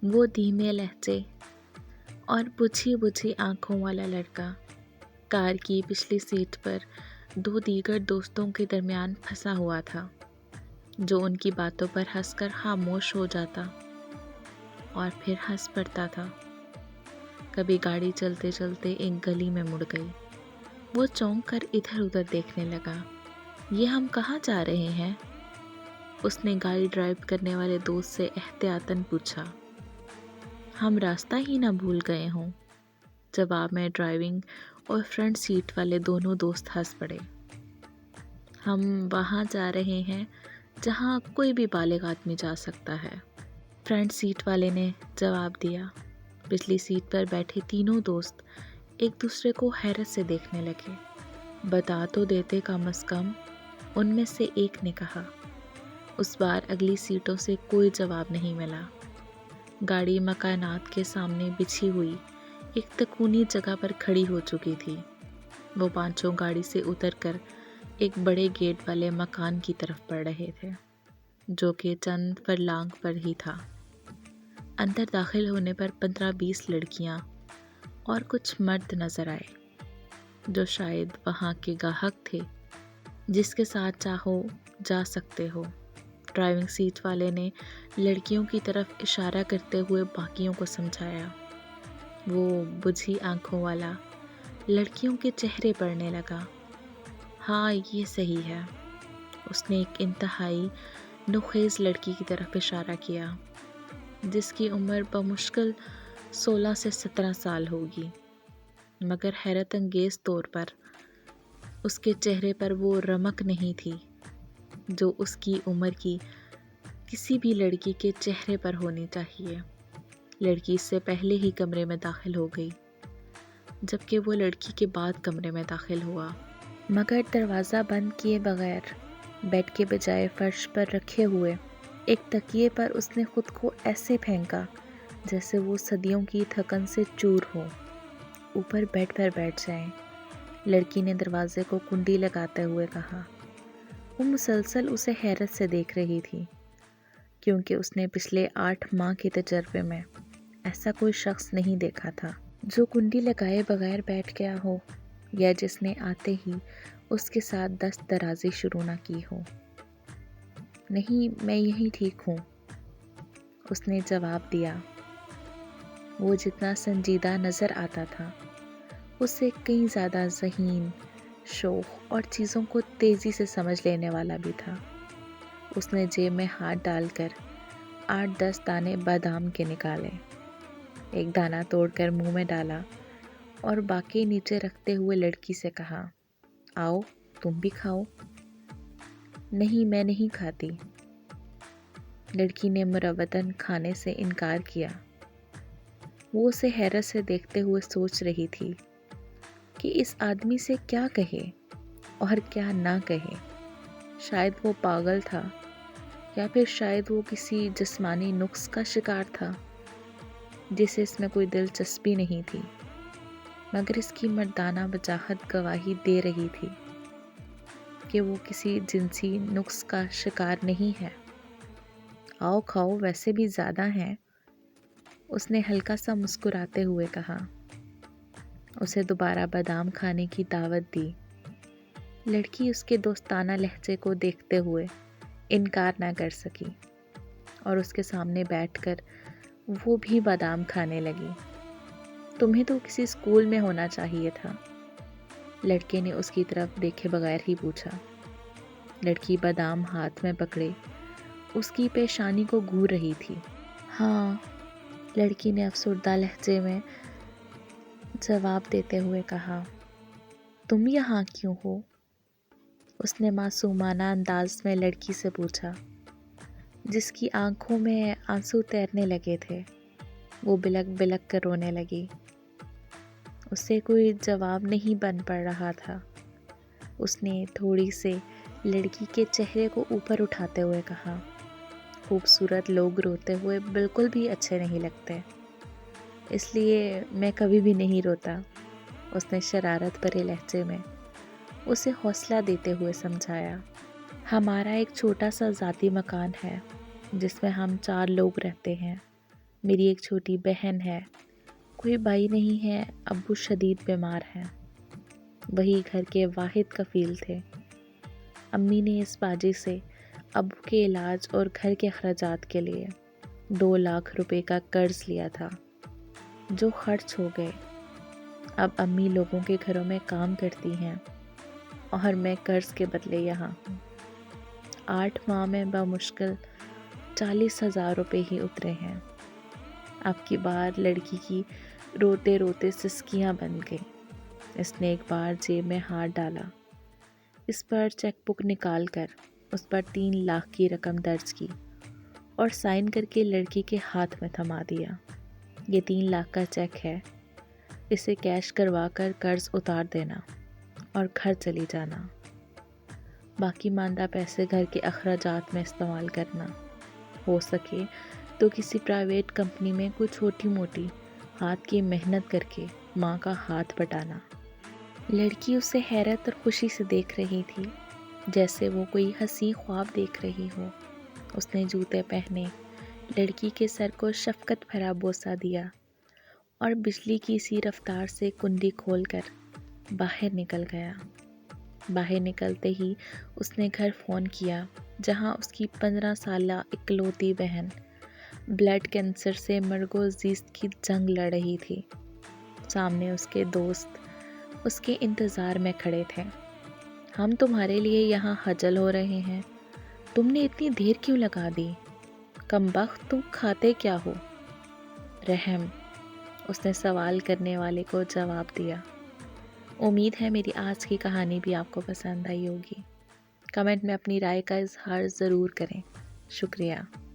وہ دھیمے لہجے اور بجھی بجھی آنکھوں والا لڑکا کار کی پچھلی سیٹ پر دو دیگر دوستوں کے درمیان پھنسا ہوا تھا، جو ان کی باتوں پر ہنس کر خاموش ہو جاتا اور پھر ہنس پڑتا تھا۔ کبھی گاڑی چلتے چلتے ایک گلی میں مڑ گئی۔ وہ چونک کر ادھر ادھر دیکھنے لگا۔ یہ ہم کہاں جا رہے ہیں؟ اس نے گاڑی ڈرائیو کرنے والے دوست سے احتیاطاً پوچھا۔ ہم راستہ ہی نہ بھول گئے ہوں، جواب میں ڈرائیونگ اور فرنٹ سیٹ والے دونوں دوست ہنس پڑے۔ ہم وہاں جا رہے ہیں جہاں کوئی بھی بالغ آدمی جا سکتا ہے، فرنٹ سیٹ والے نے جواب دیا۔ پچھلی سیٹ پر بیٹھے تینوں دوست ایک دوسرے کو حیرت سے دیکھنے لگے۔ بتا تو دیتے کم از کم، ان میں سے ایک نے کہا۔ اس بار اگلی سیٹوں سے کوئی جواب نہیں ملا۔ گاڑی مکانات کے سامنے بچھی ہوئی ایک تکونی جگہ پر کھڑی ہو چکی تھی۔ وہ پانچوں گاڑی سے اتر کر ایک بڑے گیٹ والے مکان کی طرف بڑھ رہے تھے، جو کہ چند فرلانگ پر ہی تھا۔ اندر داخل ہونے پر 15-20 لڑکیاں اور کچھ مرد نظر آئے، جو شاید وہاں کے گاہک تھے، جس کے ساتھ چاہو جا سکتے ہو۔ ڈرائیونگ سیٹ والے نے لڑکیوں کی طرف اشارہ کرتے ہوئے باقیوں کو سمجھایا۔ وہ بجھی آنکھوں والا لڑکیوں کے چہرے پڑھنے لگا۔ ہاں، یہ صحیح ہے۔ اس نے ایک انتہائی نوخیز لڑکی کی طرف اشارہ کیا، جس کی عمر بمشکل 16 سے 17 سال ہوگی، مگر حیرت انگیز طور پر اس کے چہرے پر وہ رمق نہیں تھی جو اس کی عمر کی کسی بھی لڑکی کے چہرے پر ہونی چاہیے۔ لڑکی اس سے پہلے ہی کمرے میں داخل ہو گئی، جبکہ وہ لڑکی کے بعد کمرے میں داخل ہوا، مگر دروازہ بند کیے بغیر بیڈ کے بجائے فرش پر رکھے ہوئے ایک تکیے پر اس نے خود کو ایسے پھینکا جیسے وہ صدیوں کی تھکن سے چور ہو، اوپر بیڈ پر بیٹھ جائیں۔ لڑکی نے دروازے کو کنڈی لگاتے ہوئے کہا۔ وہ مسلسل اسے حیرت سے دیکھ رہی تھی، کیونکہ اس نے پچھلے 8 ماہ کے تجربے میں ایسا کوئی شخص نہیں دیکھا تھا جو کنڈی لگائے بغیر بیٹھ گیا ہو، یا جس نے آتے ہی اس کے ساتھ دست درازی شروع نہ کی ہو۔ نہیں، میں یہیں ٹھیک ہوں، اس نے جواب دیا۔ وہ جتنا سنجیدہ نظر آتا تھا، اس سے کئی زیادہ ذہین، شوخ اور چیزوں کو تیزی سے سمجھ لینے والا بھی تھا۔ اس نے جیب میں ہاتھ ڈال کر 8-10 دانے بادام کے نکالے، ایک دانہ توڑ کر منہ میں ڈالا اور باقی نیچے رکھتے ہوئے لڑکی سے کہا، آؤ تم بھی کھاؤ۔ نہیں، میں نہیں کھاتی، لڑکی نے مروتاً کھانے سے انکار کیا۔ وہ اسے حیرت سے دیکھتے ہوئے سوچ رہی تھی کہ اس آدمی سے کیا کہے اور کیا نہ کہے۔ شاید وہ پاگل تھا، یا پھر شاید وہ کسی جسمانی نقص کا شکار تھا جسے اس میں کوئی دلچسپی نہیں تھی، مگر اس کی مردانہ وجاہت گواہی دے رہی تھی کہ وہ کسی جنسی نقص کا شکار نہیں ہے۔ آؤ کھاؤ، ویسے بھی زیادہ ہیں، اس نے ہلکا سا مسکراتے ہوئے کہا۔ اسے دوبارہ بادام کھانے کی دعوت دی۔ لڑکی اس کے دوستانہ لہجے کو دیکھتے ہوئے انکار نہ کر سکی اور اس کے سامنے بیٹھ کر وہ بھی بادام کھانے لگی۔ تمہیں تو کسی اسکول میں ہونا چاہیے تھا، لڑکے نے اس کی طرف دیکھے بغیر ہی پوچھا۔ لڑکی بادام ہاتھ میں پکڑے اس کی پیشانی کو گھور رہی تھی۔ ہاں، لڑکی نے افسردہ لہجے میں جواب دیتے ہوئے کہا۔ تم یہاں کیوں ہو؟ اس نے معصومانہ انداز میں لڑکی سے پوچھا، جس کی آنکھوں میں آنسو تیرنے لگے تھے۔ وہ بلک بلک کر رونے لگی۔ اس سے کوئی جواب نہیں بن پڑ رہا تھا۔ اس نے تھوڑی سے لڑکی کے چہرے کو اوپر اٹھاتے ہوئے کہا، خوبصورت لوگ روتے ہوئے بالکل بھی اچھے نہیں لگتے، اس لیے میں کبھی بھی نہیں روتا۔ اس نے شرارت بھرے لہجے میں اسے حوصلہ دیتے ہوئے سمجھایا۔ ہمارا ایک چھوٹا سا ذاتی مکان ہے جس میں ہم 4 لوگ رہتے ہیں، میری ایک چھوٹی بہن ہے، کوئی بھائی نہیں ہے، ابو شدید بیمار ہیں، وہی گھر کے واحد کفیل تھے۔ امی نے اس باجی سے ابو کے علاج اور گھر کے اخراجات کے لیے 2 لاکھ روپے کا قرض لیا تھا، جو خرچ ہو گئے۔ اب امی لوگوں کے گھروں میں کام کرتی ہیں اور میں قرض کے بدلے یہاں ہوں۔ 8 ماہ میں بمشکل 40,000 روپے ہی اترے ہیں۔ اب کی بار لڑکی کی روتے روتے سسکیاں بن گئی۔ اس نے ایک بار جیب میں ہاتھ ڈالا، اس پر چیک بک نکال کر اس پر 3 لاکھ کی رقم درج کی اور سائن کر کے لڑکی کے ہاتھ میں تھما دیا۔ یہ 3 لاکھ کا چیک ہے، اسے کیش کروا کر قرض اتار دینا اور گھر چلی جانا۔ باقی ماندہ پیسے گھر کے اخراجات میں استعمال کرنا، ہو سکے تو کسی پرائیویٹ کمپنی میں کوئی چھوٹی موٹی ہاتھ کی محنت کر کے ماں کا ہاتھ بٹانا۔ لڑکی اسے حیرت اور خوشی سے دیکھ رہی تھی، جیسے وہ کوئی حسین خواب دیکھ رہی ہو۔ اس نے جوتے پہنے، لڑکی کے سر کو شفقت بھرا بوسہ دیا اور بجلی کی سی رفتار سے کنڈی کھول کر باہر نکل گیا۔ باہر نکلتے ہی اس نے گھر فون کیا، جہاں اس کی 15 سالہ اکلوتی بہن بلڈ کینسر سے مرگ و زیست کی جنگ لڑ رہی تھی۔ سامنے اس کے دوست اس کے انتظار میں کھڑے تھے۔ ہم تمہارے لیے یہاں خجل ہو رہے ہیں، تم نے اتنی دیر کیوں لگا دی؟ کمبخت، تم کھاتے کیا ہو؟ رحم، اس نے سوال کرنے والے کو جواب دیا۔ امید ہے میری آج کی کہانی بھی آپ کو پسند آئی ہوگی۔ کمنٹ میں اپنی رائے کا اظہار ضرور کریں۔ شکریہ۔